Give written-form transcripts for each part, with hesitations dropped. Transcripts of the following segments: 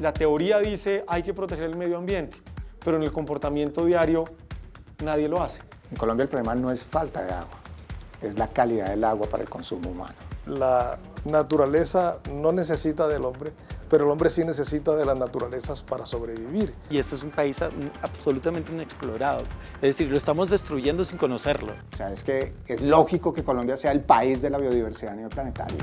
La teoría dice hay que proteger el medio ambiente, pero en el comportamiento diario nadie lo hace. En Colombia el problema no es falta de agua, es la calidad del agua para el consumo humano. La naturaleza no necesita del hombre, pero el hombre sí necesita de las naturalezas para sobrevivir. Y este es un país absolutamente inexplorado, es decir, lo estamos destruyendo sin conocerlo. O sea, es que es lógico que Colombia sea el país de la biodiversidad a nivel planetario.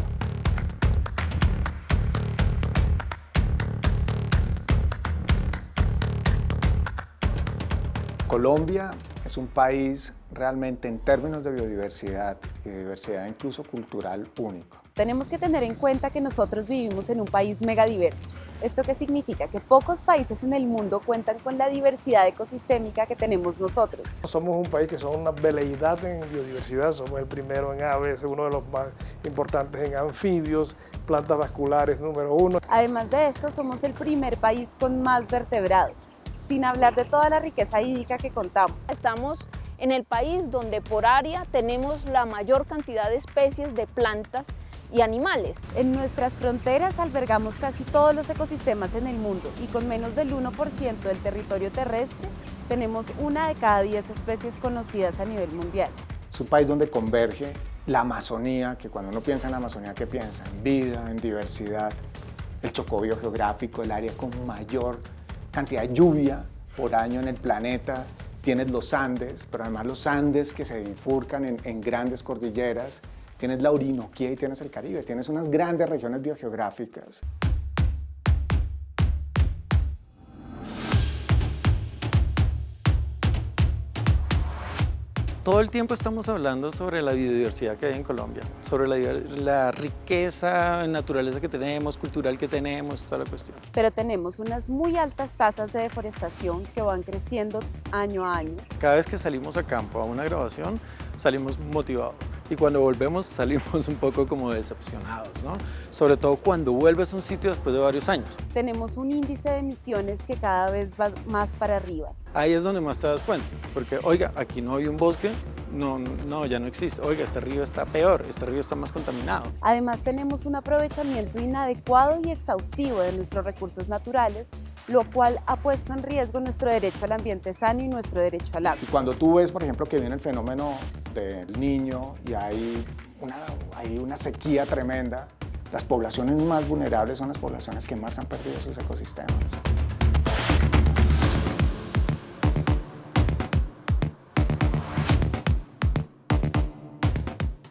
Colombia es un país realmente en términos de biodiversidad y de diversidad incluso cultural único. Tenemos que tener en cuenta que nosotros vivimos en un país megadiverso. ¿Esto qué significa? Que pocos países en el mundo cuentan con la diversidad ecosistémica que tenemos nosotros. Somos un país que somos una veleidad en biodiversidad, somos el primero en aves, uno de los más importantes en anfibios, plantas vasculares número 1. Además de esto, somos el primer país con más vertebrados, sin hablar de toda la riqueza hídrica que contamos. Estamos en el país donde por área tenemos la mayor cantidad de especies de plantas y animales. En nuestras fronteras albergamos casi todos los ecosistemas en el mundo y con menos del 1% del territorio terrestre tenemos 1 de cada 10 especies conocidas a nivel mundial. Es un país donde converge la Amazonía, que cuando uno piensa en la Amazonía, ¿qué piensa? En vida, en diversidad, el Chocó biogeográfico, el área con mayor cantidad de lluvia por año en el planeta. Tienes los Andes, pero además los Andes que se bifurcan en grandes cordilleras. Tienes la Orinoquía y tienes el Caribe. Tienes unas grandes regiones biogeográficas. Todo el tiempo estamos hablando sobre la biodiversidad que hay en Colombia, sobre la riqueza en naturaleza que tenemos, cultural que tenemos, toda la cuestión. Pero tenemos unas muy altas tasas de deforestación que van creciendo año a año. Cada vez que salimos a campo a una grabación, salimos motivados. Y cuando volvemos salimos un poco como decepcionados, ¿no? Sobre todo cuando vuelves a un sitio después de varios años. Tenemos un índice de emisiones que cada vez va más para arriba. Ahí es donde más te das cuenta, porque oiga, aquí no había un bosque, no, ya no existe. Oiga, este río está peor, este río está más contaminado. Además tenemos un aprovechamiento inadecuado y exhaustivo de nuestros recursos naturales, lo cual ha puesto en riesgo nuestro derecho al ambiente sano y nuestro derecho al agua. Y cuando tú ves, por ejemplo, que viene el fenómeno del Niño y hay una sequía tremenda, las poblaciones más vulnerables son las poblaciones que más han perdido sus ecosistemas.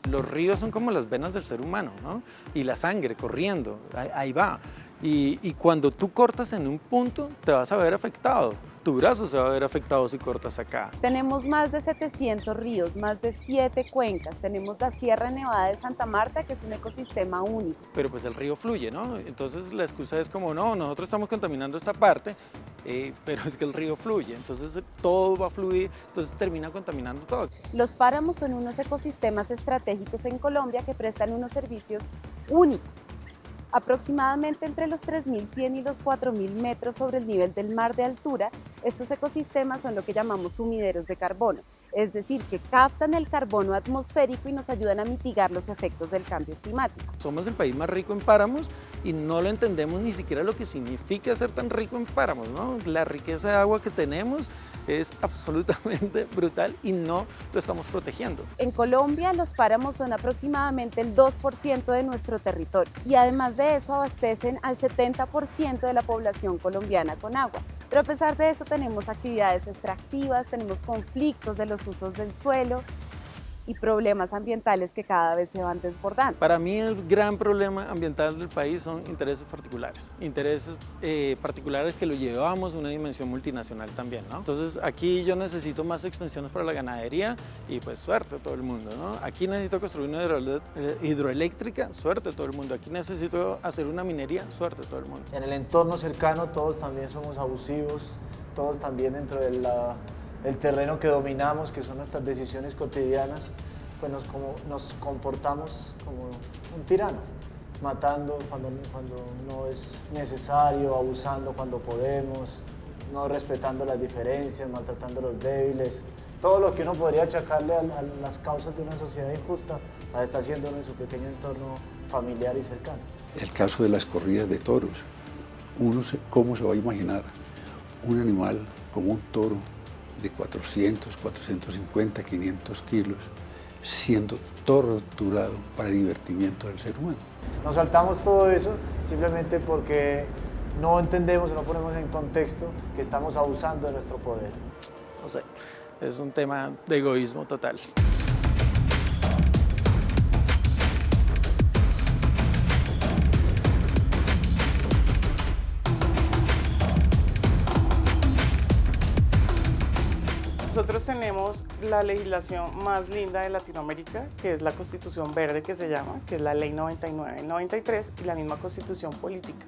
Los ríos son como las venas del ser humano, ¿no? Y la sangre corriendo, ahí va. Y cuando tú cortas en un punto, te vas a ver afectado. Tu brazo se va a ver afectado si cortas acá. Tenemos más de 700 ríos, más de 7 cuencas. Tenemos la Sierra Nevada de Santa Marta, que es un ecosistema único. Pero pues el río fluye, ¿no? Entonces la excusa es como, no, nosotros estamos contaminando esta parte, pero es que el río fluye, entonces todo va a fluir, entonces termina contaminando todo. Los páramos son unos ecosistemas estratégicos en Colombia que prestan unos servicios únicos. Aproximadamente entre los 3.100 y los 4.000 metros sobre el nivel del mar de altura, estos ecosistemas son lo que llamamos sumideros de carbono, es decir, que captan el carbono atmosférico y nos ayudan a mitigar los efectos del cambio climático. Somos el país más rico en páramos y no lo entendemos ni siquiera lo que significa ser tan rico en páramos, ¿no? La riqueza de agua que tenemos es absolutamente brutal y no lo estamos protegiendo. En Colombia los páramos son aproximadamente el 2% de nuestro territorio y además de eso abastecen al 70% de la población colombiana con agua. Pero a pesar de eso tenemos actividades extractivas, tenemos conflictos de los usos del suelo y problemas ambientales que cada vez se van desbordando. Para mí el gran problema ambiental del país son intereses particulares que lo llevamos a una dimensión multinacional también, ¿no? Entonces aquí yo necesito más extensiones para la ganadería y pues suerte a todo el mundo, ¿no? Aquí necesito construir una hidroeléctrica, suerte a todo el mundo. Aquí necesito hacer una minería, suerte a todo el mundo. En el entorno cercano todos también somos abusivos, todos también dentro del terreno que dominamos, que son nuestras decisiones cotidianas, pues nos comportamos como un tirano, matando cuando no es necesario, abusando cuando podemos, no respetando las diferencias, maltratando a los débiles. Todo lo que uno podría achacarle a las causas de una sociedad injusta, las está haciendo en su pequeño entorno familiar y cercano. El caso de las corridas de toros. ¿Cómo se va a imaginar un animal como un toro de 400, 450, 500 kilos siendo torturado para divertimiento del ser humano? Nos saltamos todo eso simplemente porque no entendemos o no ponemos en contexto que estamos abusando de nuestro poder. No sé, es un tema de egoísmo total. Nosotros tenemos la legislación más linda de Latinoamérica, que es la Constitución Verde, que se llama, que es la Ley 99 del 93 y la misma Constitución Política.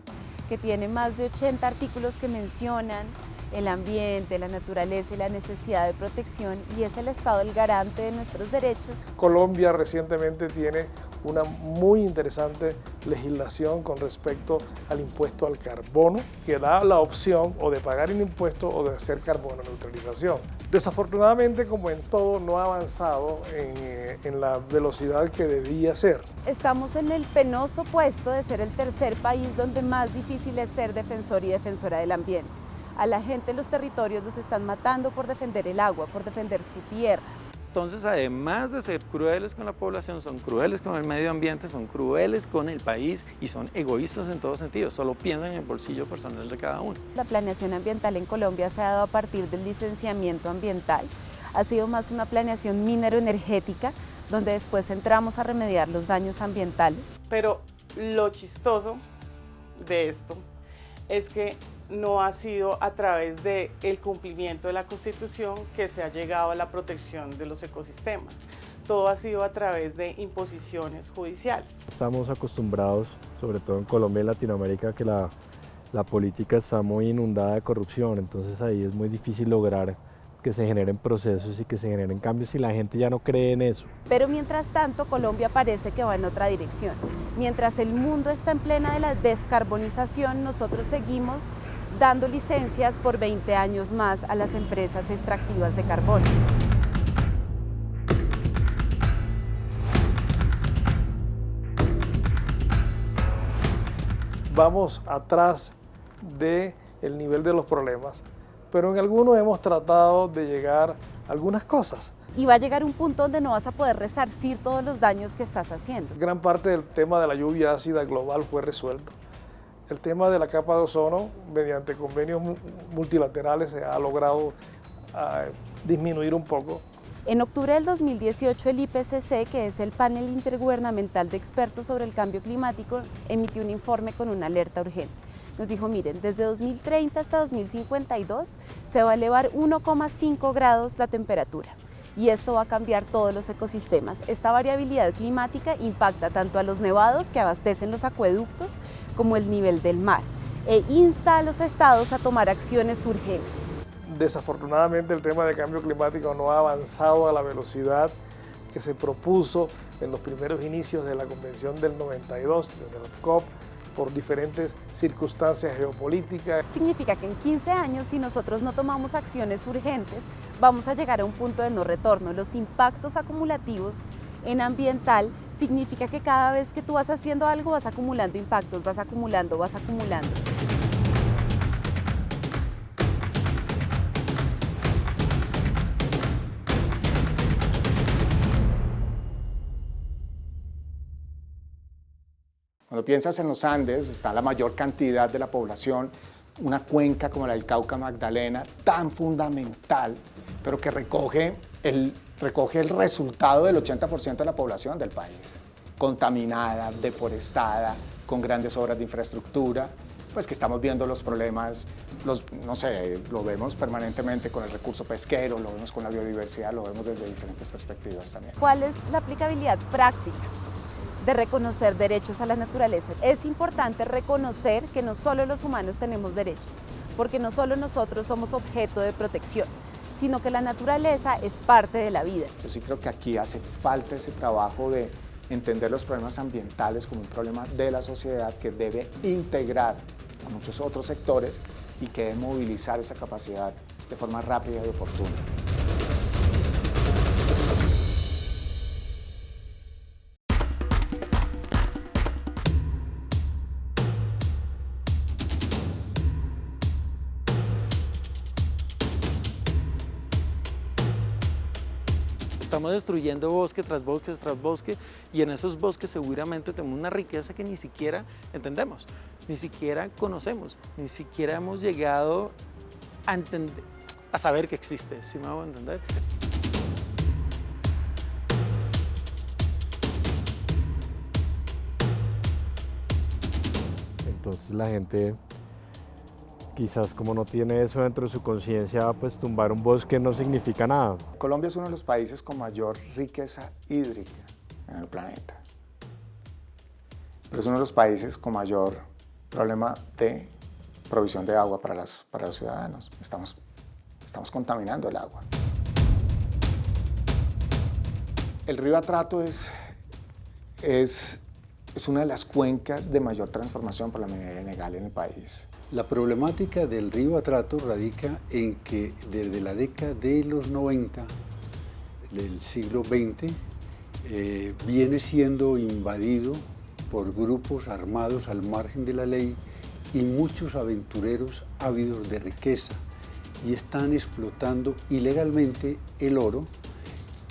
Que tiene más de 80 artículos que mencionan el ambiente, la naturaleza y la necesidad de protección, y es el Estado el garante de nuestros derechos. Colombia recientemente tiene una muy interesante legislación con respecto al impuesto al carbono, que da la opción o de pagar un impuesto o de hacer carbono neutralización. Desafortunadamente, como en todo, no ha avanzado en la velocidad que debía ser. Estamos en el penoso puesto de ser el tercer país donde más difícil es ser defensor y defensora del ambiente. A la gente en los territorios los están matando por defender el agua, por defender su tierra. Entonces, además de ser crueles con la población, son crueles con el medio ambiente, son crueles con el país y son egoístas en todo sentido, solo piensan en el bolsillo personal de cada uno. La planeación ambiental en Colombia se ha dado a partir del licenciamiento ambiental. Ha sido más una planeación minero-energética, donde después entramos a remediar los daños ambientales. Pero lo chistoso de esto es que no ha sido a través del cumplimiento de la Constitución que se ha llegado a la protección de los ecosistemas. Todo ha sido a través de imposiciones judiciales. Estamos acostumbrados, sobre todo en Colombia y Latinoamérica, que la política está muy inundada de corrupción, entonces ahí es muy difícil lograr que se generen procesos y que se generen cambios y la gente ya no cree en eso. Pero mientras tanto, Colombia parece que va en otra dirección. Mientras el mundo está en plena de la descarbonización, nosotros seguimos dando licencias por 20 años más a las empresas extractivas de carbón. Vamos atrás del nivel de los problemas, pero en algunos hemos tratado de llegar a algunas cosas. Y va a llegar un punto donde no vas a poder resarcir todos los daños que estás haciendo. Gran parte del tema de la lluvia ácida global fue resuelto. El tema de la capa de ozono, mediante convenios multilaterales, se ha logrado disminuir un poco. En octubre del 2018, el IPCC, que es el panel intergubernamental de expertos sobre el cambio climático, emitió un informe con una alerta urgente. Nos dijo, miren, desde 2030 hasta 2052 se va a elevar 1,5 grados la temperatura. Y esto va a cambiar todos los ecosistemas. Esta variabilidad climática impacta tanto a los nevados que abastecen los acueductos como el nivel del mar e insta a los estados a tomar acciones urgentes. Desafortunadamente el tema del cambio climático no ha avanzado a la velocidad que se propuso en los primeros inicios de la Convención del 92, de la COP, por diferentes circunstancias geopolíticas. Significa que en 15 años, si nosotros no tomamos acciones urgentes, vamos a llegar a un punto de no retorno. Los impactos acumulativos en ambiental significa que cada vez que tú vas haciendo algo vas acumulando impactos, vas acumulando. Cuando piensas en los Andes, está la mayor cantidad de la población, una cuenca como la del Cauca Magdalena, tan fundamental, pero que recoge el resultado del 80% de la población del país, contaminada, deforestada, con grandes obras de infraestructura, pues que estamos viendo los problemas, lo vemos permanentemente con el recurso pesquero, lo vemos con la biodiversidad, lo vemos desde diferentes perspectivas también. ¿Cuál es la aplicabilidad práctica de reconocer derechos a la naturaleza? Es importante reconocer que no solo los humanos tenemos derechos, porque no solo nosotros somos objeto de protección, sino que la naturaleza es parte de la vida. Yo sí creo que aquí hace falta ese trabajo de entender los problemas ambientales como un problema de la sociedad que debe integrar a muchos otros sectores y que debe movilizar esa capacidad de forma rápida y oportuna. Estamos destruyendo bosque tras bosque tras bosque y en esos bosques seguramente tenemos una riqueza que ni siquiera entendemos, ni siquiera conocemos, ni siquiera hemos llegado a entender, a saber que existe, ¿sí me hago entender? Entonces la gente, quizás como no tiene eso dentro de su conciencia, pues tumbar un bosque no significa nada. Colombia es uno de los países con mayor riqueza hídrica en el planeta, pero es uno de los países con mayor problema de provisión de agua para los ciudadanos. Estamos contaminando el agua. El río Atrato es una de las cuencas de mayor transformación por la minería ilegal en el país. La problemática del río Atrato radica en que desde la década de los 90 del siglo XX viene siendo invadido por grupos armados al margen de la ley y muchos aventureros ávidos de riqueza y están explotando ilegalmente el oro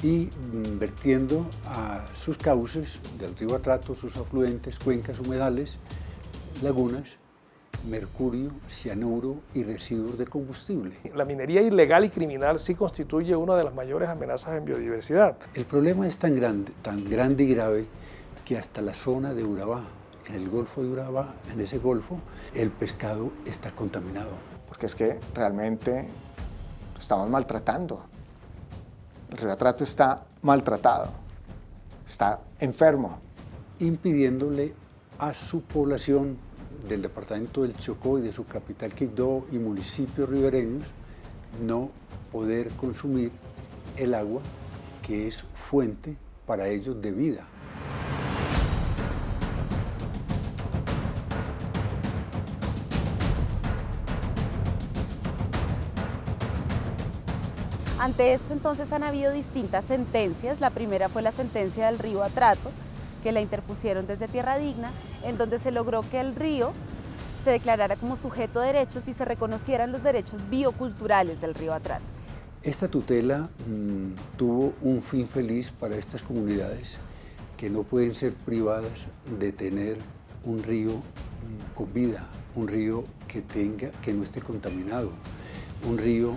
y vertiendo a sus cauces del río Atrato, sus afluentes, cuencas, humedales, lagunas, mercurio, cianuro y residuos de combustible. La minería ilegal y criminal sí constituye una de las mayores amenazas en biodiversidad. El problema es tan grande y grave que hasta la zona de Urabá, en el Golfo de Urabá, en ese golfo, el pescado está contaminado. Porque es que realmente lo estamos maltratando. El río Atrato está maltratado, está enfermo. Impidiéndole a su población del departamento del Chocó y de su capital Quibdó y municipios ribereños no poder consumir el agua que es fuente para ellos de vida. Ante esto entonces han habido distintas sentencias. La primera fue la sentencia del río Atrato, que la interpusieron desde Tierra Digna, en donde se logró que el río se declarara como sujeto de derechos y se reconocieran los derechos bioculturales del río Atrato. Esta tutela tuvo un fin feliz para estas comunidades que no pueden ser privadas de tener un río con vida, un río que no esté contaminado, un río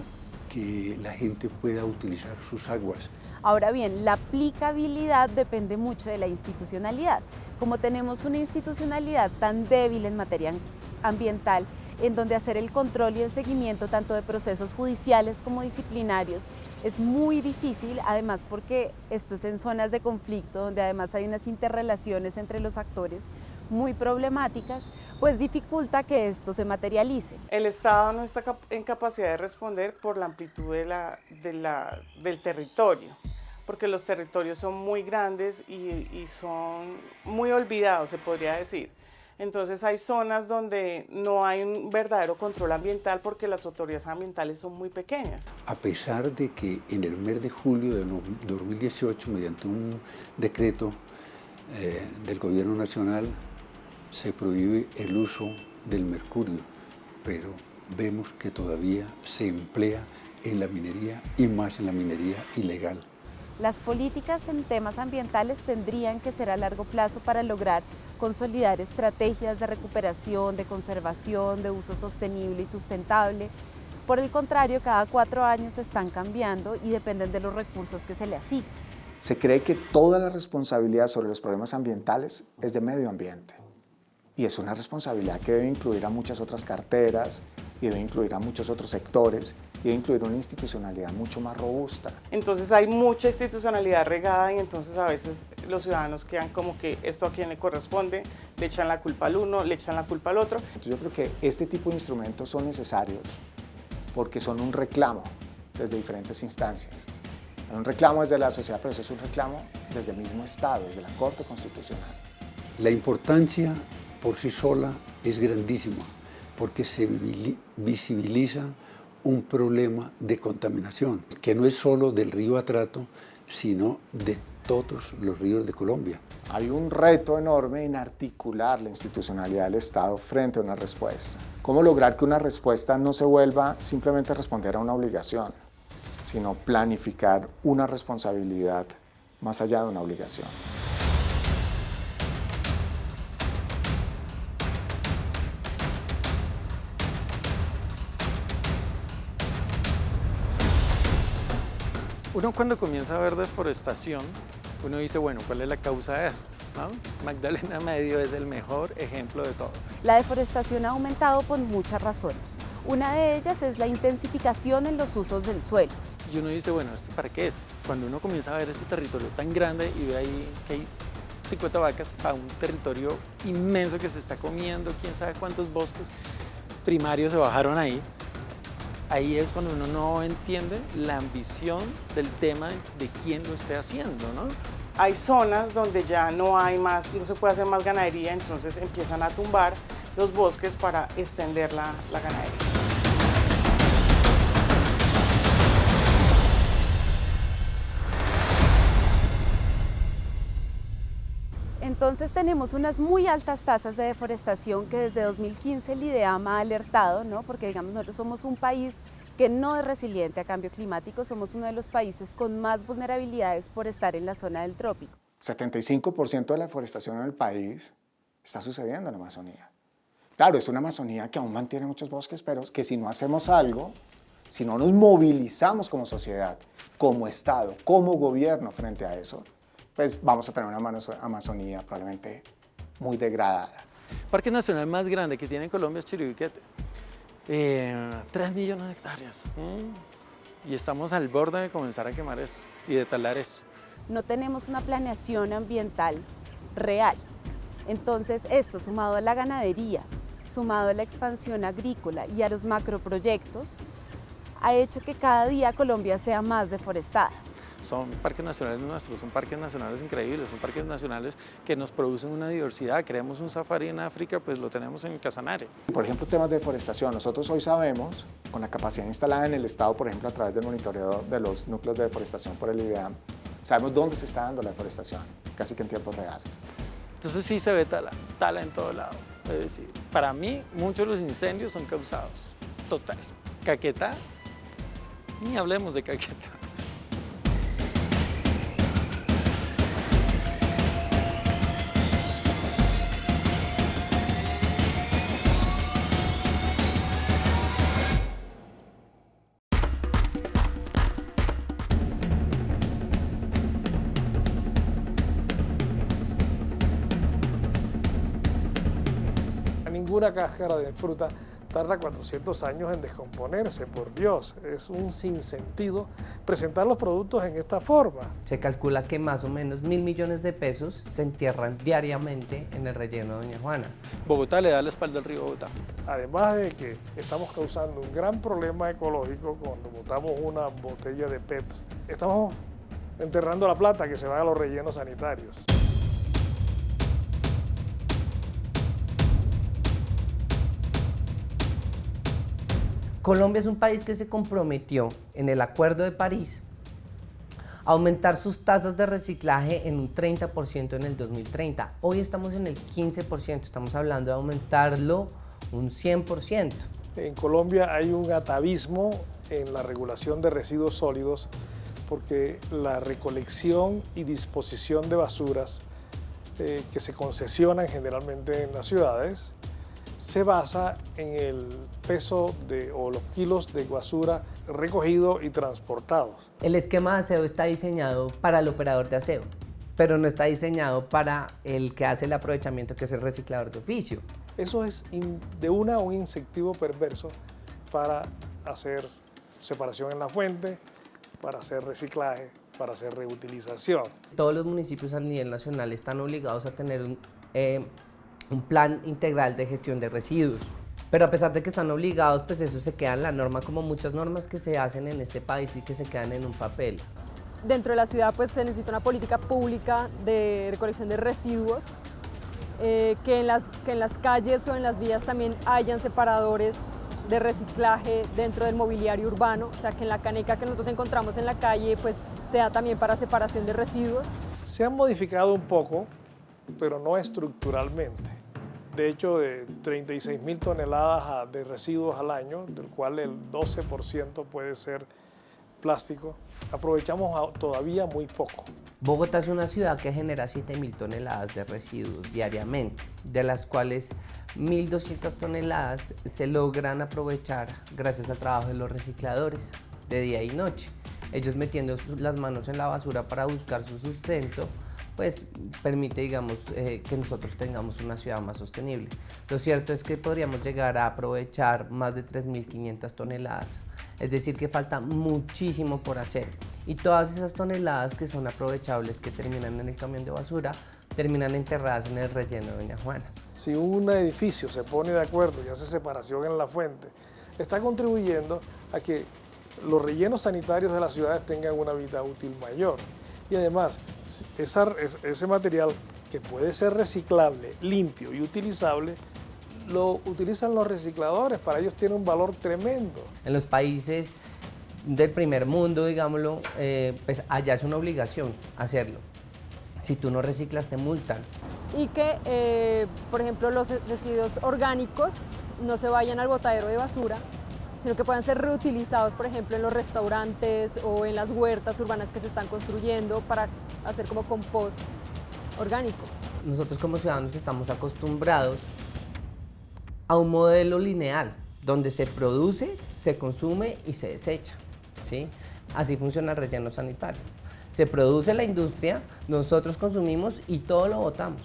que la gente pueda utilizar sus aguas. Ahora bien, la aplicabilidad depende mucho de la institucionalidad. Como tenemos una institucionalidad tan débil en materia ambiental, en donde hacer el control y el seguimiento tanto de procesos judiciales como disciplinarios es muy difícil, además porque esto es en zonas de conflicto, donde además hay unas interrelaciones entre los actores muy problemáticas, pues dificulta que esto se materialice. El Estado no está en capacidad de responder por la amplitud del territorio, porque los territorios son muy grandes y son muy olvidados, se podría decir. Entonces hay zonas donde no hay un verdadero control ambiental porque las autoridades ambientales son muy pequeñas. A pesar de que en el mes de julio de 2018, mediante un decreto del gobierno nacional, se prohíbe el uso del mercurio, pero vemos que todavía se emplea en la minería y más en la minería ilegal. Las políticas en temas ambientales tendrían que ser a largo plazo para lograr consolidar estrategias de recuperación, de conservación, de uso sostenible y sustentable. Por el contrario, cada 4 años están cambiando y dependen de los recursos que se le asignan. Se cree que toda la responsabilidad sobre los problemas ambientales es de medio ambiente. Y es una responsabilidad que debe incluir a muchas otras carteras y debe incluir a muchos otros sectores y debe incluir una institucionalidad mucho más robusta. Entonces hay mucha institucionalidad regada y entonces a veces los ciudadanos quedan como que esto a quién le corresponde, le echan la culpa al uno, le echan la culpa al otro. Entonces yo creo que este tipo de instrumentos son necesarios porque son un reclamo desde diferentes instancias. Un reclamo desde la sociedad, pero eso es un reclamo desde el mismo Estado, desde la Corte Constitucional. La importancia por sí sola es grandísima porque se visibiliza un problema de contaminación que no es solo del río Atrato, sino de todos los ríos de Colombia. Hay un reto enorme en articular la institucionalidad del Estado frente a una respuesta. ¿Cómo lograr que una respuesta no se vuelva simplemente responder a una obligación, sino planificar una responsabilidad más allá de una obligación. Uno cuando comienza a ver deforestación, uno dice, bueno, ¿cuál es la causa de esto? ¿No? Magdalena Medio es el mejor ejemplo de todo. La deforestación ha aumentado por muchas razones. Una de ellas es la intensificación en los usos del suelo. Y uno dice, bueno, ¿esto para qué es? Cuando uno comienza a ver este territorio tan grande y ve ahí que hay 50 vacas para un territorio inmenso que se está comiendo, quién sabe cuántos bosques primarios se bajaron ahí, ahí es cuando uno no entiende la ambición del tema de quién lo esté haciendo, ¿no? Hay zonas donde ya no se puede hacer más ganadería, entonces empiezan a tumbar los bosques para extender la ganadería. Entonces tenemos unas muy altas tasas de deforestación que desde 2015 el IDEAMA ha alertado, ¿no? Porque digamos nosotros somos un país que no es resiliente a cambio climático, somos uno de los países con más vulnerabilidades por estar en la zona del trópico. 75% de la deforestación en el país está sucediendo en la Amazonía. Claro, es una Amazonía que aún mantiene muchos bosques, pero que si no hacemos algo, si no nos movilizamos como sociedad, como Estado, como gobierno frente a eso, pues vamos a tener una Amazonía probablemente muy degradada. El parque nacional más grande que tiene Colombia es Chiribiquete. 3 millones de hectáreas. Y estamos al borde de comenzar a quemar eso y de talar eso. No tenemos una planeación ambiental real. Entonces esto, sumado a la ganadería, sumado a la expansión agrícola y a los macroproyectos, ha hecho que cada día Colombia sea más deforestada. Son parques nacionales nuestros, son parques nacionales increíbles, son parques nacionales que nos producen una diversidad. Queremos un safari en África, pues lo tenemos en Casanare. Por ejemplo, temas de deforestación. Nosotros hoy sabemos, con la capacidad instalada en el Estado, por ejemplo, a través del monitoreo de los núcleos de deforestación por el IDEAM, sabemos dónde se está dando la deforestación, casi que en tiempo real. Entonces sí se ve tala en todo lado. Es decir, para mí, muchos de los incendios son causados. Total. Caquetá, ni hablemos de Caquetá. Ninguna cáscara de fruta tarda 400 años en descomponerse, por Dios. Es un sinsentido presentar los productos en esta forma. Se calcula que más o menos 1.000 millones de pesos se entierran diariamente en el relleno de Doña Juana. Bogotá le da la espalda al río Bogotá. Además de que estamos causando un gran problema ecológico cuando botamos una botella de PET, estamos enterrando la plata que se va a los rellenos sanitarios. Colombia es un país que se comprometió en el Acuerdo de París a aumentar sus tasas de reciclaje en un 30% en el 2030. Hoy estamos en el 15%, estamos hablando de aumentarlo un 100%. En Colombia hay un atavismo en la regulación de residuos sólidos porque la recolección y disposición de basuras que se concesionan generalmente en las ciudades se basa en el peso o los kilos de basura recogidos y transportados. El esquema de aseo está diseñado para el operador de aseo, pero no está diseñado para el que hace el aprovechamiento, que es el reciclador de oficio. Eso es de un incentivo perverso para hacer separación en la fuente, para hacer reciclaje, para hacer reutilización. Todos los municipios a nivel nacional están obligados a tener un plan integral de gestión de residuos. Pero a pesar de que están obligados, pues eso se queda en la norma, como muchas normas que se hacen en este país y que se quedan en un papel. Dentro de la ciudad pues se necesita una política pública de recolección de residuos, que en las calles o en las vías también hayan separadores de reciclaje dentro del mobiliario urbano, o sea que en la caneca que nosotros encontramos en la calle pues sea también para separación de residuos. Se han modificado un poco, pero no estructuralmente. De hecho, de 36.000 toneladas de residuos al año, del cual el 12% puede ser plástico, aprovechamos todavía muy poco. Bogotá es una ciudad que genera 7.000 toneladas de residuos diariamente, de las cuales 1.200 toneladas se logran aprovechar gracias al trabajo de los recicladores de día y noche. Ellos metiendo las manos en la basura para buscar su sustento, pues permite, digamos, que nosotros tengamos una ciudad más sostenible. Lo cierto es que podríamos llegar a aprovechar más de 3.500 toneladas, es decir, que falta muchísimo por hacer. Y todas esas toneladas que son aprovechables, que terminan en el camión de basura, terminan enterradas en el relleno de Doña Juana. Si un edificio se pone de acuerdo y hace separación en la fuente, está contribuyendo a que los rellenos sanitarios de las ciudades tengan una vida útil mayor. Y además, ese material que puede ser reciclable, limpio y utilizable, lo utilizan los recicladores, para ellos tiene un valor tremendo. En los países del primer mundo, digámoslo, pues allá es una obligación hacerlo. Si tú no reciclas, te multan. Y que, por ejemplo, los residuos orgánicos no se vayan al botadero de basura, sino que puedan ser reutilizados, por ejemplo, en los restaurantes o en las huertas urbanas que se están construyendo para hacer como compost orgánico. Nosotros como ciudadanos estamos acostumbrados a un modelo lineal, donde se produce, se consume y se desecha, ¿sí? Así funciona el relleno sanitario. Se produce la industria, nosotros consumimos y todo lo botamos.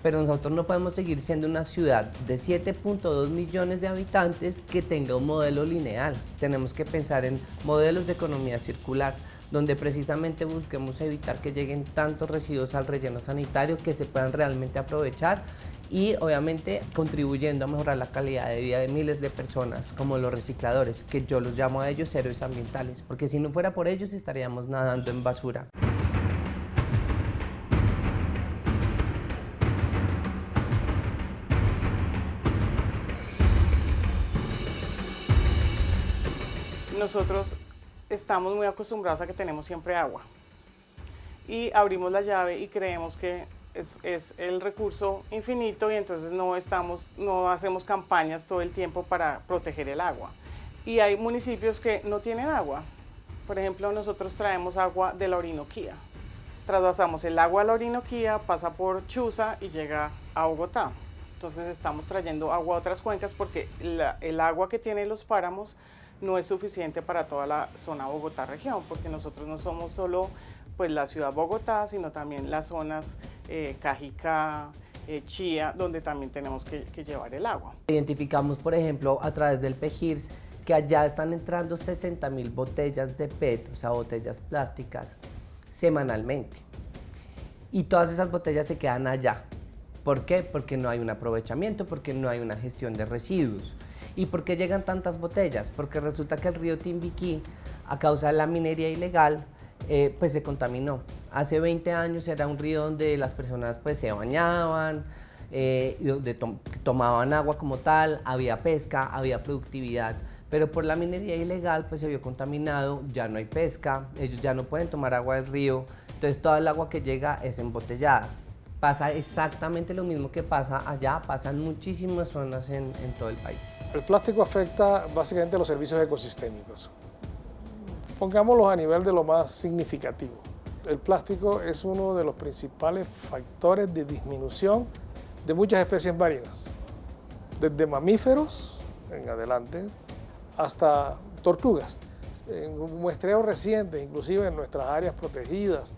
Pero nosotros no podemos seguir siendo una ciudad de 7.2 millones de habitantes que tenga un modelo lineal. Tenemos que pensar en modelos de economía circular, donde precisamente busquemos evitar que lleguen tantos residuos al relleno sanitario, que se puedan realmente aprovechar y obviamente contribuyendo a mejorar la calidad de vida de miles de personas, como los recicladores, que yo los llamo a ellos héroes ambientales, porque si no fuera por ellos estaríamos nadando en basura. Nosotros estamos muy acostumbrados a que tenemos siempre agua y abrimos la llave y creemos que es el recurso infinito y entonces no hacemos campañas todo el tiempo para proteger el agua. Y hay municipios que no tienen agua. Por ejemplo, nosotros traemos agua de la Orinoquía. Trasvasamos el agua a la Orinoquía, pasa por Chuza y llega a Bogotá. Entonces estamos trayendo agua a otras cuencas porque el agua que tienen los páramos no es suficiente para toda la zona Bogotá región, porque nosotros no somos solo pues, la ciudad Bogotá, sino también las zonas Cajicá, Chía, donde también tenemos que llevar el agua. Identificamos, por ejemplo, a través del PEGIRS, que allá están entrando 60.000 botellas de PET, o sea, botellas plásticas, semanalmente. Y todas esas botellas se quedan allá. ¿Por qué? Porque no hay un aprovechamiento, porque no hay una gestión de residuos. ¿Y por qué llegan tantas botellas? Porque resulta que el río Timbiquí, a causa de la minería ilegal, pues se contaminó. Hace 20 años era un río donde las personas pues se bañaban, donde tomaban agua como tal, había pesca, había productividad. Pero por la minería ilegal pues se vio contaminado, ya no hay pesca, ellos ya no pueden tomar agua del río, entonces toda el agua que llega es embotellada. Pasa exactamente lo mismo que pasa allá, pasa en muchísimas zonas en todo el país. El plástico afecta básicamente los servicios ecosistémicos. Pongámoslos a nivel de lo más significativo. El plástico es uno de los principales factores de disminución de muchas especies marinas, desde mamíferos en adelante hasta tortugas. En muestreos recientes, inclusive en nuestras áreas protegidas,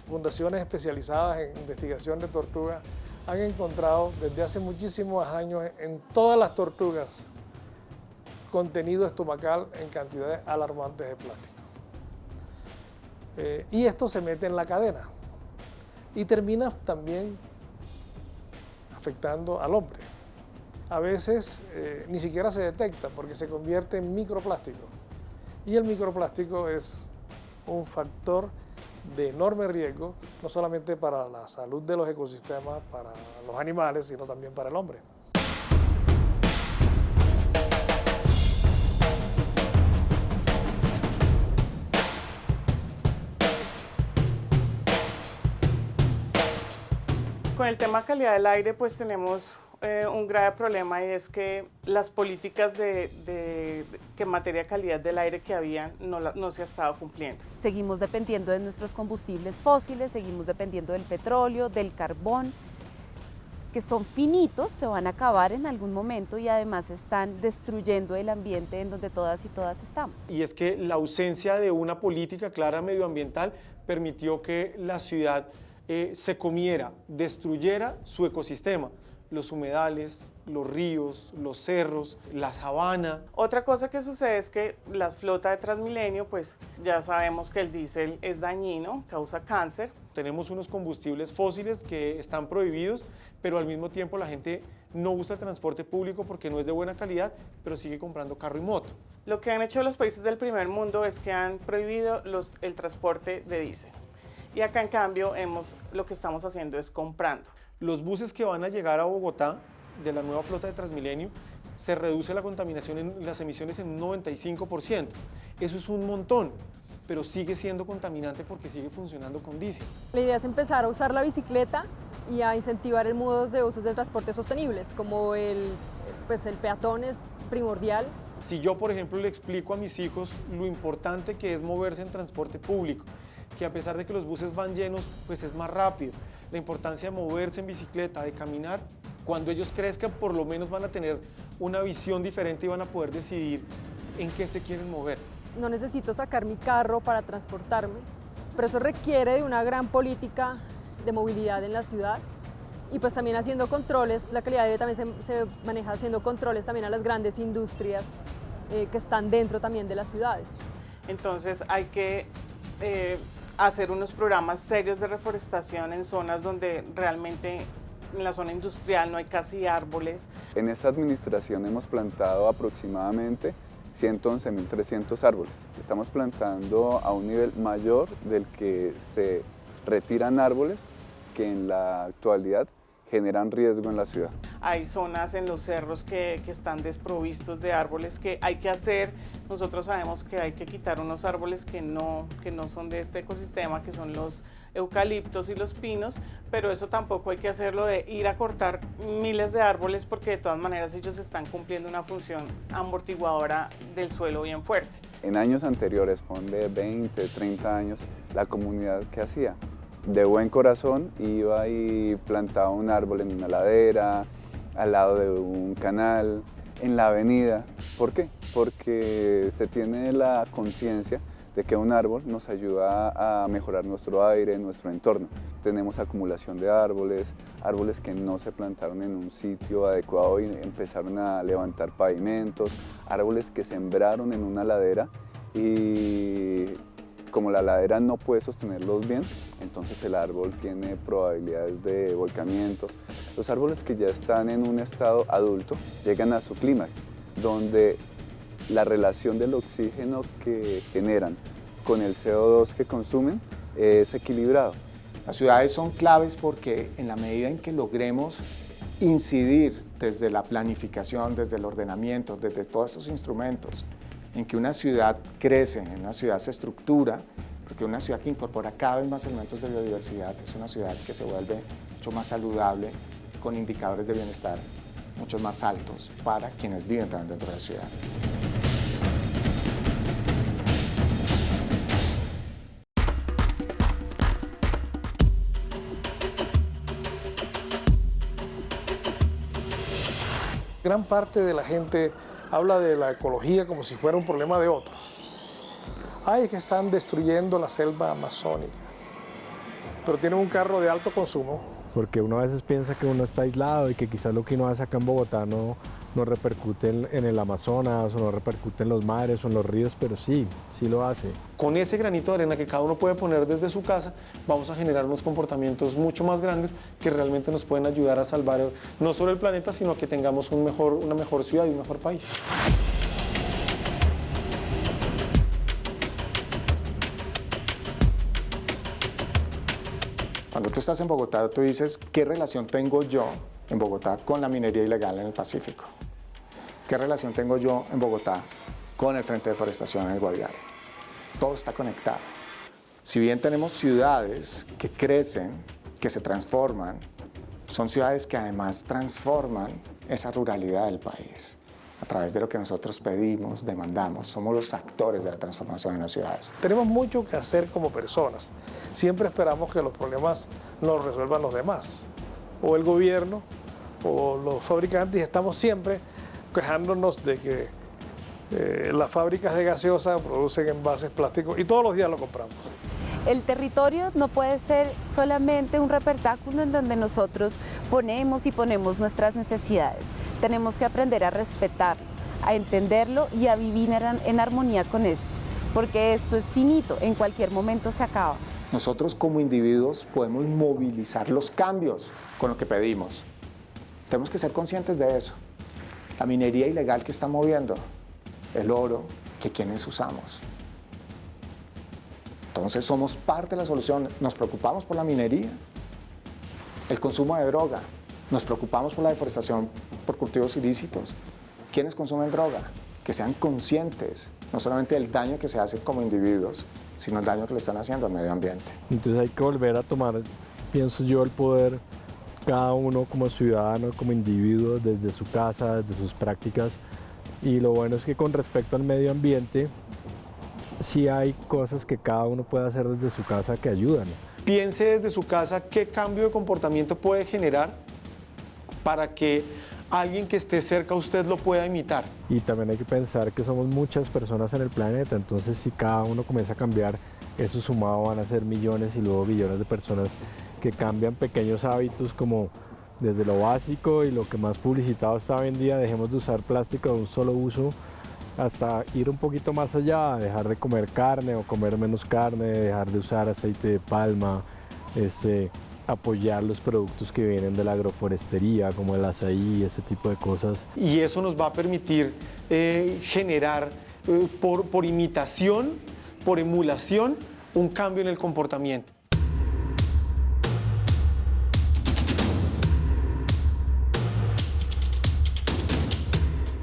fundaciones especializadas en investigación de tortugas han encontrado desde hace muchísimos años en todas las tortugas contenido estomacal en cantidades alarmantes de plástico. Y esto se mete en la cadena y termina también afectando al hombre. A veces ni siquiera se detecta porque se convierte en microplástico. Y el microplástico es un factor de enorme riesgo, no solamente para la salud de los ecosistemas, para los animales, sino también para el hombre. Con el tema calidad del aire, pues tenemos un grave problema, y es que las políticas que en materia de calidad del aire que había no se ha estado cumpliendo. Seguimos dependiendo de nuestros combustibles fósiles, seguimos dependiendo del petróleo, del carbón, que son finitos, se van a acabar en algún momento y además están destruyendo el ambiente en donde todas y todas estamos. Y es que la ausencia de una política clara medioambiental permitió que la ciudad se comiera, destruyera su ecosistema, los humedales, los ríos, los cerros, la sabana. Otra cosa que sucede es que la flota de Transmilenio, pues ya sabemos que el diésel es dañino, causa cáncer. Tenemos unos combustibles fósiles que están prohibidos, pero al mismo tiempo la gente no usa el transporte público porque no es de buena calidad, pero sigue comprando carro y moto. Lo que han hecho los países del primer mundo es que han prohibido el transporte de diésel. Y acá en cambio lo que estamos haciendo es comprando. Los buses que van a llegar a Bogotá de la nueva flota de Transmilenio, se reduce la contaminación en las emisiones en un 95%. Eso es un montón, pero sigue siendo contaminante porque sigue funcionando con diésel. La idea es empezar a usar la bicicleta y a incentivar el modos de usos de transporte sostenibles, como el peatón es primordial. Si yo, por ejemplo, le explico a mis hijos lo importante que es moverse en transporte público, que a pesar de que los buses van llenos, pues es más rápido, la importancia de moverse en bicicleta, de caminar, cuando ellos crezcan por lo menos van a tener una visión diferente y van a poder decidir en qué se quieren mover. No necesito sacar mi carro para transportarme, pero eso requiere de una gran política de movilidad en la ciudad y pues también haciendo controles, la calidad de vida también se maneja haciendo controles también a las grandes industrias que están dentro también de las ciudades. Entonces hay que hacer unos programas serios de reforestación en zonas donde realmente en la zona industrial no hay casi árboles. En esta administración hemos plantado aproximadamente 111.300 árboles. Estamos plantando a un nivel mayor del que se retiran árboles que en la actualidad generan riesgo en la ciudad. Hay zonas en los cerros que están desprovistos de árboles que hay que hacer. Nosotros sabemos que hay que quitar unos árboles que no son de este ecosistema, que son los eucaliptos y los pinos, pero eso tampoco hay que hacerlo de ir a cortar miles de árboles porque de todas maneras ellos están cumpliendo una función amortiguadora del suelo bien fuerte. En años anteriores, ponle 20, 30 años, la comunidad ¿qué hacía? De buen corazón iba y plantaba un árbol en una ladera, al lado de un canal, en la avenida. ¿Por qué? Porque se tiene la conciencia de que un árbol nos ayuda a mejorar nuestro aire, nuestro entorno. Tenemos acumulación de árboles que no se plantaron en un sitio adecuado y empezaron a levantar pavimentos, árboles que sembraron en una ladera y como la ladera no puede sostenerlos bien, entonces el árbol tiene probabilidades de volcamiento. Los árboles que ya están en un estado adulto llegan a su clímax, donde la relación del oxígeno que generan con el CO2 que consumen es equilibrado. Las ciudades son claves porque en la medida en que logremos incidir desde la planificación, desde el ordenamiento, desde todos estos instrumentos, en que una ciudad crece, en una ciudad se estructura, porque una ciudad que incorpora cada vez más elementos de biodiversidad es una ciudad que se vuelve mucho más saludable, con indicadores de bienestar mucho más altos para quienes viven también dentro de la ciudad. Gran parte de la gente habla de la ecología como si fuera un problema de otros. Ay, es que están destruyendo la selva amazónica, pero tienen un carro de alto consumo. Porque uno a veces piensa que uno está aislado y que quizás lo que uno hace acá en Bogotá no repercute en el Amazonas o no repercute en los mares o en los ríos, pero sí lo hace. Con ese granito de arena que cada uno puede poner desde su casa, vamos a generar unos comportamientos mucho más grandes que realmente nos pueden ayudar a salvar no solo el planeta, sino que tengamos una mejor ciudad y un mejor país. Cuando tú estás en Bogotá, tú dices, ¿qué relación tengo yo en Bogotá con la minería ilegal en el Pacífico? ¿Qué relación tengo yo en Bogotá con el Frente de Deforestación en el Guaviare? Todo está conectado. Si bien tenemos ciudades que crecen, que se transforman, Son ciudades que además transforman esa ruralidad del país. A través de lo que nosotros pedimos, demandamos, somos los actores de la transformación en las ciudades. Tenemos mucho que hacer como personas. Siempre esperamos que los problemas los resuelvan los demás, o el gobierno, o los fabricantes, y estamos siempre quejándonos de que las fábricas de gaseosa producen envases plásticos y todos los días lo compramos. El territorio no puede ser solamente un repertáculo en donde nosotros ponemos nuestras necesidades. Tenemos que aprender a respetarlo, a entenderlo y a vivir en armonía con esto, porque esto es finito, en cualquier momento se acaba. Nosotros como individuos podemos movilizar los cambios con lo que pedimos. Tenemos que ser conscientes de eso. La minería ilegal que está moviendo, el oro que quienes usamos. Entonces somos parte de la solución. Nos preocupamos por la minería, el consumo de droga, nos preocupamos por la deforestación por cultivos ilícitos. ¿Quiénes consumen droga? Que sean conscientes, no solamente del daño que se hace como individuos, sino el daño que le están haciendo al medio ambiente. Entonces hay que volver a tomar, pienso yo, el poder, cada uno como ciudadano, como individuo, desde su casa, desde sus prácticas. Y lo bueno es que con respecto al medio ambiente, sí hay cosas que cada uno puede hacer desde su casa que ayudan. Piense desde su casa qué cambio de comportamiento puede generar para que alguien que esté cerca a usted lo pueda imitar. Y también hay que pensar que somos muchas personas en el planeta, entonces si cada uno comienza a cambiar, eso sumado van a ser millones y luego billones de personas que cambian pequeños hábitos como desde lo básico y lo que más publicitado está hoy en día, dejemos de usar plástico de un solo uso, hasta ir un poquito más allá, dejar de comer carne o comer menos carne, dejar de usar aceite de palma, apoyar los productos que vienen de la agroforestería, como el azaí, ese tipo de cosas. Y eso nos va a permitir generar por imitación, por emulación, un cambio en el comportamiento.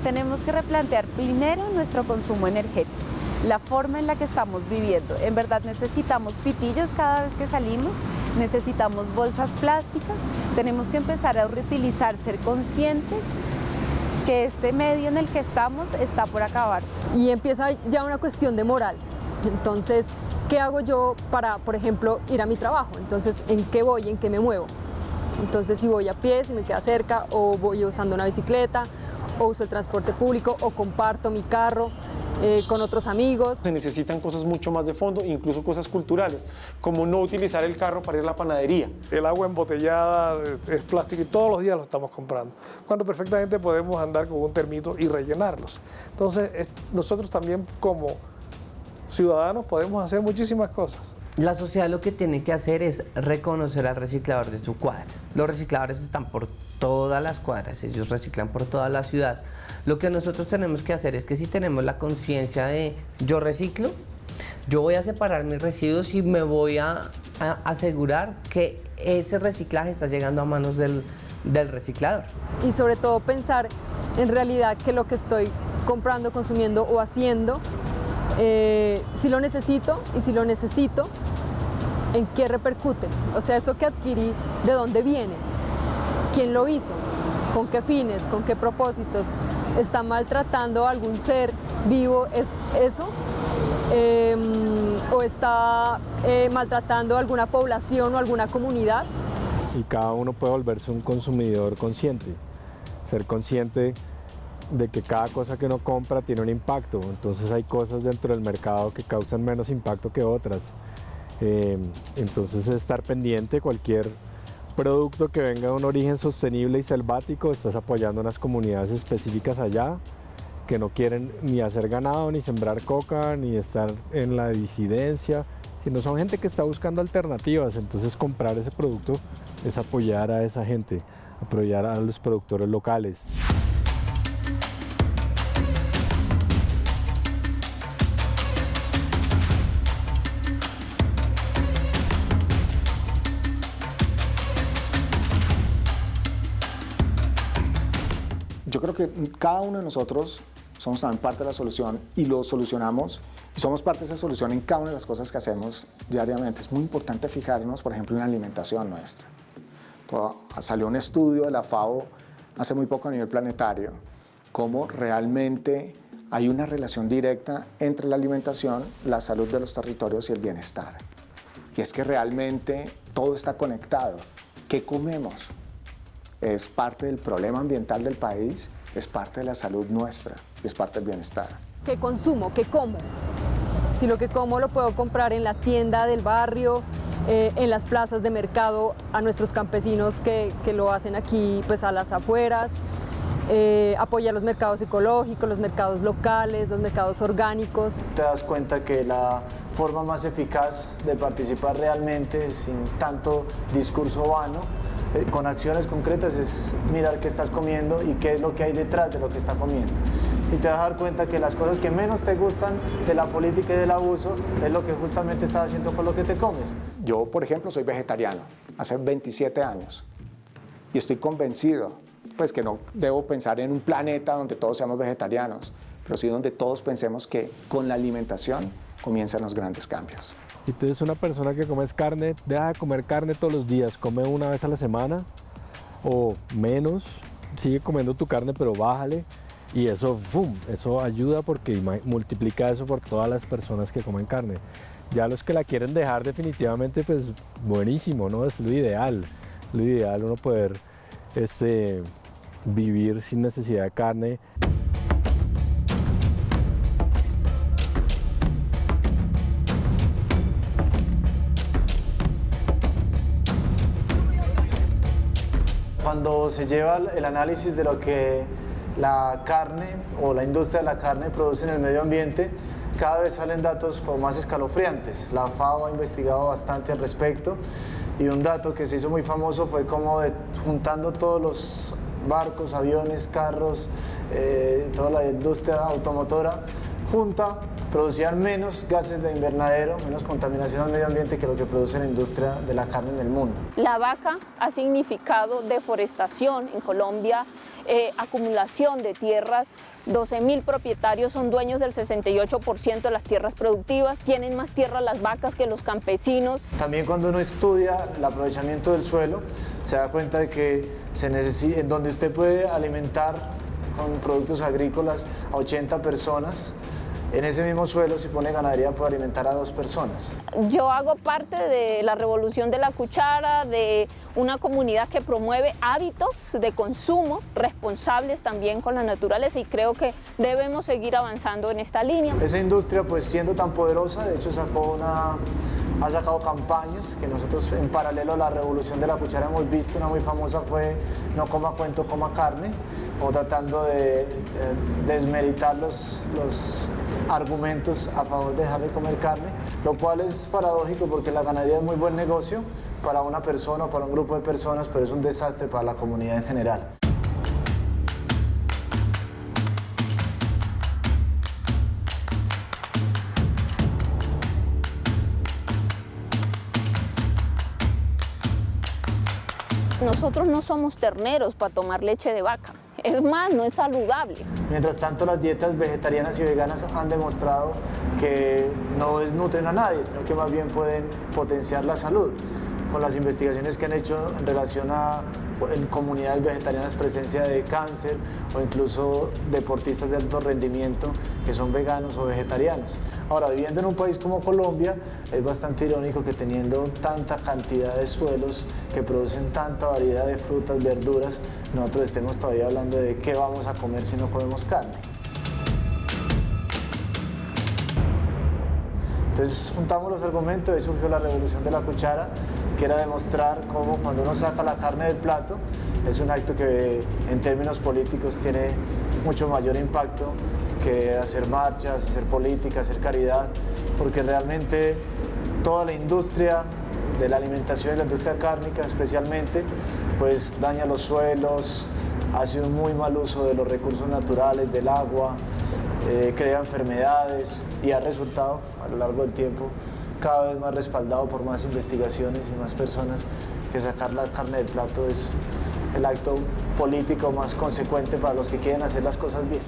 Tenemos que replantear primero nuestro consumo energético, la forma en la que estamos viviendo. En verdad necesitamos pitillos cada vez que salimos, necesitamos bolsas plásticas, tenemos que empezar a reutilizar, ser conscientes que este medio en el que estamos está por acabarse. Y empieza ya una cuestión de moral. Entonces, ¿qué hago yo para, por ejemplo, ir a mi trabajo? Entonces, ¿en qué voy? ¿En qué me muevo? Entonces, si voy a pie, si me queda cerca, o voy usando una bicicleta, o uso el transporte público, o comparto mi carro con otros amigos. Se necesitan cosas mucho más de fondo, incluso cosas culturales, como no utilizar el carro para ir a la panadería. El agua embotellada es plástico y todos los días lo estamos comprando, cuando perfectamente podemos andar con un termito y rellenarlos. Entonces, nosotros también como ciudadanos podemos hacer muchísimas cosas. La sociedad lo que tiene que hacer es reconocer al reciclador de su cuadra. Los recicladores están por todas las cuadras, ellos reciclan por toda la ciudad. Lo que nosotros tenemos que hacer es que si tenemos la conciencia de yo reciclo, yo voy a separar mis residuos y me voy a asegurar que ese reciclaje está llegando a manos del reciclador. Y sobre todo pensar en realidad que lo que estoy comprando, consumiendo o haciendo, si lo necesito y si lo necesito, ¿en qué repercute? O sea, eso que adquirí, ¿de dónde viene? ¿Quién lo hizo? ¿Con qué fines? ¿Con qué propósitos? ¿Está maltratando a algún ser vivo? ¿Es eso? ¿O está maltratando a alguna población o alguna comunidad? Y cada uno puede volverse un consumidor consciente, ser consciente de que cada cosa que uno compra tiene un impacto, entonces hay cosas dentro del mercado que causan menos impacto que otras. Entonces estar pendiente, cualquier producto que venga de un origen sostenible y selvático, estás apoyando unas comunidades específicas allá que no quieren ni hacer ganado, ni sembrar coca, ni estar en la disidencia, sino son gente que está buscando alternativas, entonces comprar ese producto es apoyar a esa gente, apoyar a los productores locales. Yo creo que cada uno de nosotros somos también parte de la solución y lo solucionamos y somos parte de esa solución en cada una de las cosas que hacemos diariamente. Es muy importante fijarnos, por ejemplo, en la alimentación nuestra. Salió un estudio de la FAO hace muy poco a nivel planetario, cómo realmente hay una relación directa entre la alimentación, la salud de los territorios y el bienestar. Y es que realmente todo está conectado. ¿Qué comemos? Es parte del problema ambiental del país, es parte de la salud nuestra y es parte del bienestar. ¿Qué consumo? ¿Qué como? Si lo que como lo puedo comprar en la tienda del barrio, en las plazas de mercado, a nuestros campesinos que lo hacen aquí pues a las afueras, apoyar los mercados ecológicos, los mercados locales, los mercados orgánicos. Te das cuenta que la forma más eficaz de participar realmente, sin tanto discurso vano, con acciones concretas, es mirar qué estás comiendo y qué es lo que hay detrás de lo que estás comiendo. Y te vas a dar cuenta que las cosas que menos te gustan de la política y del abuso es lo que justamente estás haciendo con lo que te comes. Yo, por ejemplo, soy vegetariano hace 27 años y estoy convencido pues, que no debo pensar en un planeta donde todos seamos vegetarianos, pero sí donde todos pensemos que con la alimentación comienzan los grandes cambios. Entonces una persona que come carne, deja de comer carne todos los días, come una vez a la semana o menos, sigue comiendo tu carne pero bájale. Y eso, ¡fum!, eso ayuda porque multiplica eso por todas las personas que comen carne. Ya los que la quieren dejar definitivamente, pues buenísimo, ¿no? Es lo ideal uno poder vivir sin necesidad de carne. Cuando se lleva el análisis de lo que la carne o la industria de la carne produce en el medio ambiente, cada vez salen datos como más escalofriantes. La FAO ha investigado bastante al respecto y un dato que se hizo muy famoso fue como juntando todos los barcos, aviones, carros, toda la industria automotora junta, producían menos gases de invernadero, menos contaminación al medio ambiente que lo que produce la industria de la carne en el mundo. La vaca ha significado deforestación en Colombia, acumulación de tierras. 12.000 propietarios son dueños del 68% de las tierras productivas, tienen más tierra las vacas que los campesinos. También cuando uno estudia el aprovechamiento del suelo, se da cuenta de que en donde usted puede alimentar con productos agrícolas a 80 personas, en ese mismo suelo, si pone ganadería, puede alimentar a 2 personas. Yo hago parte de la revolución de la cuchara, de una comunidad que promueve hábitos de consumo responsables también con la naturaleza y creo que debemos seguir avanzando en esta línea. Esa industria, pues siendo tan poderosa, de hecho ha sacado campañas que nosotros en paralelo a la revolución de la cuchara hemos visto. Una muy famosa fue No coma cuento, coma carne, o tratando de desmeritar los argumentos a favor de dejar de comer carne, lo cual es paradójico porque la ganadería es muy buen negocio para una persona o para un grupo de personas, pero es un desastre para la comunidad en general. Nosotros no somos terneros para tomar leche de vaca. Es más, no es saludable. Mientras tanto, las dietas vegetarianas y veganas han demostrado que no desnutren a nadie, sino que más bien pueden potenciar la salud. Con las investigaciones que han hecho en relación a en comunidades vegetarianas presencia de cáncer o incluso deportistas de alto rendimiento que son veganos o vegetarianos. Ahora, viviendo en un país como Colombia, es bastante irónico que teniendo tanta cantidad de suelos que producen tanta variedad de frutas, verduras, nosotros estemos todavía hablando de qué vamos a comer si no comemos carne. Entonces juntamos los argumentos y surgió la revolución de la cuchara, que era demostrar cómo cuando uno saca la carne del plato, es un acto que en términos políticos tiene mucho mayor impacto que hacer marchas, hacer política, hacer caridad, porque realmente toda la industria de la alimentación y la industria cárnica especialmente, pues daña los suelos, hace un muy mal uso de los recursos naturales, del agua, crea enfermedades y ha resultado a lo largo del tiempo cada vez más respaldado por más investigaciones y más personas que sacar la carne del plato es el acto político más consecuente para los que quieren hacer las cosas bien.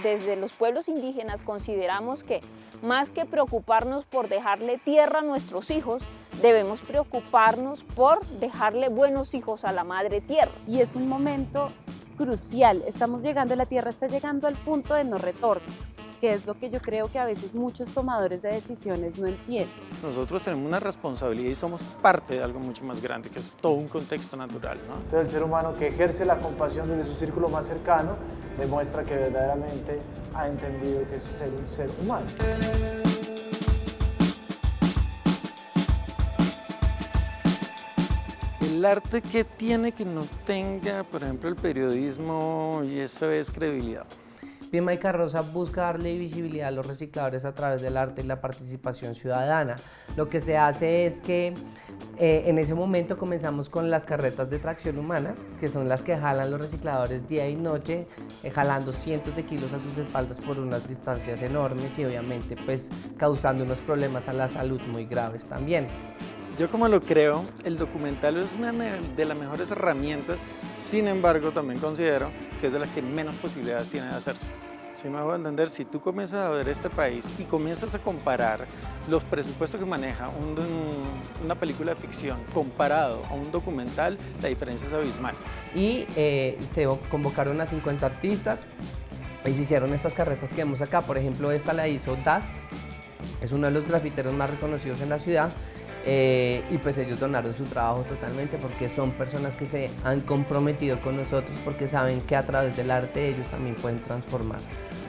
desde los pueblos indígenas consideramos que más que preocuparnos por dejarle tierra a nuestros hijos, debemos preocuparnos por dejarle buenos hijos a la madre tierra. Y es un momento crucial, la tierra está llegando al punto de no retorno, que es lo que yo creo que a veces muchos tomadores de decisiones no entienden. Nosotros tenemos una responsabilidad y somos parte de algo mucho más grande, que es todo un contexto natural, ¿no? Entonces el ser humano que ejerce la compasión desde su círculo más cercano demuestra que verdaderamente ha entendido que es ser un ser humano. El arte, ¿qué tiene que no tenga, por ejemplo, el periodismo? Y eso es credibilidad. PMI Carroza busca darle visibilidad a los recicladores a través del arte y la participación ciudadana. Lo que se hace es que en ese momento comenzamos con las carretas de tracción humana, que son las que jalan los recicladores día y noche, jalando cientos de kilos a sus espaldas por unas distancias enormes y obviamente pues causando unos problemas a la salud muy graves también. Yo como lo creo, el documental es una de las mejores herramientas, sin embargo también considero que es de las que menos posibilidades tiene de hacerse. Si me hago entender, si tú comienzas a ver este país y comienzas a comparar los presupuestos que maneja una película de ficción comparado a un documental, la diferencia es abismal. Y se convocaron a 50 artistas y se hicieron estas carretas que vemos acá. Por ejemplo, esta la hizo Dust, es uno de los grafiteros más reconocidos en la ciudad. Y pues ellos donaron su trabajo totalmente porque son personas que se han comprometido con nosotros porque saben que a través del arte ellos también pueden transformar.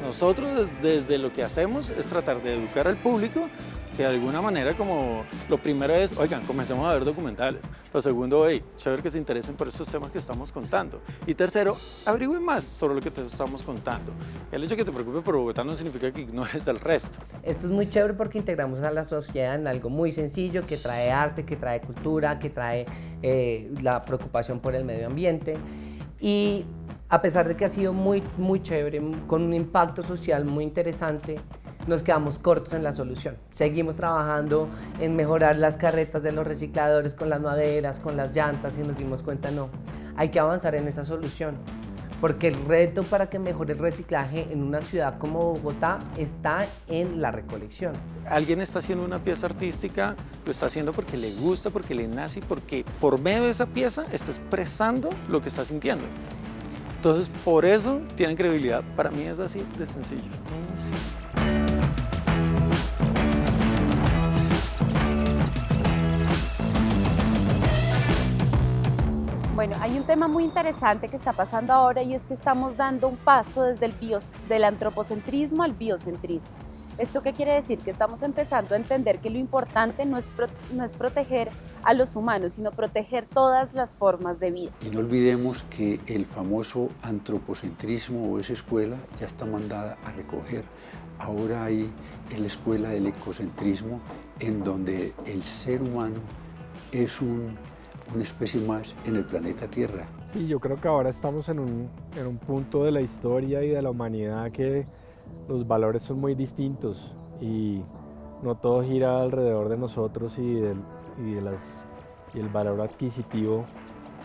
Nosotros desde lo que hacemos es tratar de educar al público, que de alguna manera como lo primero es, oigan, comencemos a ver documentales. Lo segundo, hey, chévere que se interesen por estos temas que estamos contando. Y tercero, averigüen más sobre lo que te estamos contando. El hecho de que te preocupes por Bogotá no significa que ignores el resto. Esto es muy chévere porque integramos a la sociedad en algo muy sencillo, que trae arte, que trae cultura, que trae la preocupación por el medio ambiente. Y a pesar de que ha sido muy chévere, con un impacto social muy interesante, nos quedamos cortos en la solución. Seguimos trabajando en mejorar las carretas de los recicladores con las maderas, con las llantas y nos dimos cuenta, no, hay que avanzar en esa solución. Porque el reto para que mejore el reciclaje en una ciudad como Bogotá está en la recolección. Alguien está haciendo una pieza artística, lo está haciendo porque le gusta, porque le nace y porque por medio de esa pieza está expresando lo que está sintiendo. Entonces, por eso tienen credibilidad. Para mí es así de sencillo. Bueno, hay un tema muy interesante que está pasando ahora y es que estamos dando un paso desde del antropocentrismo al biocentrismo. ¿Esto qué quiere decir? Que estamos empezando a entender que lo importante no es proteger a los humanos, sino proteger todas las formas de vida. Y no olvidemos que el famoso antropocentrismo o esa escuela ya está mandada a recoger. Ahora hay la escuela del ecocentrismo, en donde el ser humano es una especie más en el planeta Tierra. Sí, yo creo que ahora estamos en un punto de la historia y de la humanidad que los valores son muy distintos y no todo gira alrededor de nosotros y el valor adquisitivo,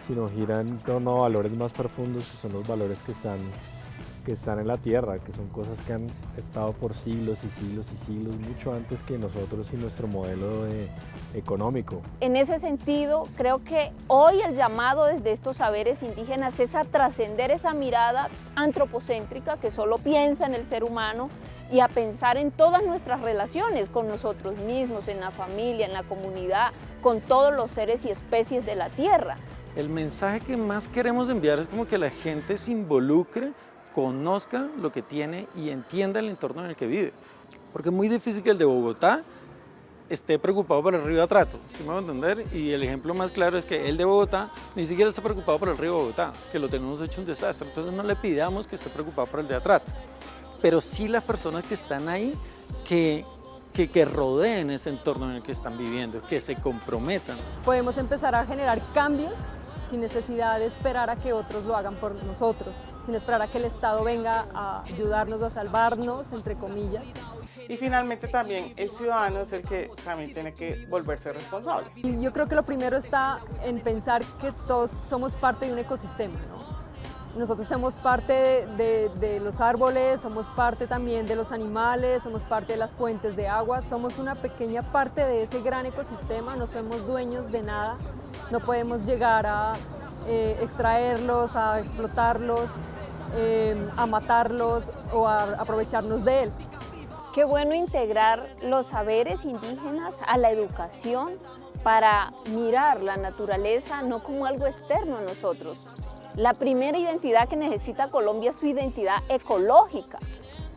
sino gira en torno a valores más profundos, que son los valores que están en la tierra, que son cosas que han estado por siglos y siglos y siglos, mucho antes que nosotros y nuestro modelo económico. En ese sentido, creo que hoy el llamado desde estos saberes indígenas es a trascender esa mirada antropocéntrica que solo piensa en el ser humano y a pensar en todas nuestras relaciones con nosotros mismos, en la familia, en la comunidad, con todos los seres y especies de la tierra. El mensaje que más queremos enviar es como que la gente se involucre, conozca lo que tiene y entienda el entorno en el que vive. Porque es muy difícil que el de Bogotá esté preocupado por el río Atrato, ¿sí me va a entender? Y el ejemplo más claro es que el de Bogotá ni siquiera está preocupado por el río Bogotá, que lo tenemos hecho un desastre. Entonces no le pidamos que esté preocupado por el de Atrato, pero sí las personas que están ahí, que rodeen ese entorno en el que están viviendo, que se comprometan. Podemos empezar a generar cambios sin necesidad de esperar a que otros lo hagan por nosotros, sin esperar a que el Estado venga a ayudarnos o a salvarnos, entre comillas. Y finalmente también el ciudadano es el que también tiene que volverse responsable. Y yo creo que lo primero está en pensar que todos somos parte de un ecosistema, ¿no? Nosotros somos parte de los árboles, somos parte también de los animales, somos parte de las fuentes de agua, somos una pequeña parte de ese gran ecosistema, no somos dueños de nada, no podemos llegar a extraerlos, a explotarlos, a matarlos o a aprovecharnos de él. Qué bueno integrar los saberes indígenas a la educación para mirar la naturaleza no como algo externo a nosotros. La primera identidad que necesita Colombia es su identidad ecológica.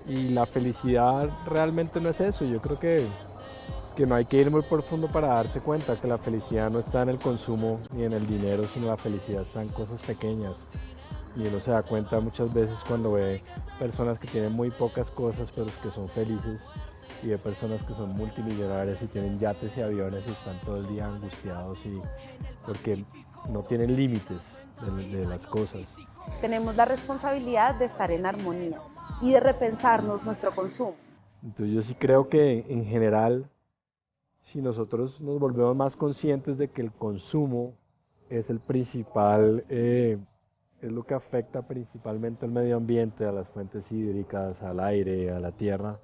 Y la felicidad realmente no es eso. Yo creo que no hay que ir muy profundo para darse cuenta que la felicidad no está en el consumo ni en el dinero, sino la felicidad está en cosas pequeñas. Y uno se da cuenta muchas veces cuando ve personas que tienen muy pocas cosas pero que son felices, y ve personas que son multimillonarias y tienen yates y aviones y están todo el día angustiados porque no tienen límites de las cosas. Tenemos la responsabilidad de estar en armonía y de repensarnos nuestro consumo. Entonces yo sí creo que en general, si nosotros nos volvemos más conscientes de que el consumo es el principal, es lo que afecta principalmente al medio ambiente, a las fuentes hídricas, al aire, a la tierra,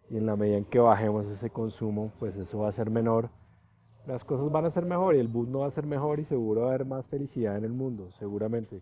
y en la medida en que bajemos ese consumo, pues eso va a ser menor, las cosas van a ser mejor y el mundo va a ser mejor y seguro va a haber más felicidad en el mundo, seguramente.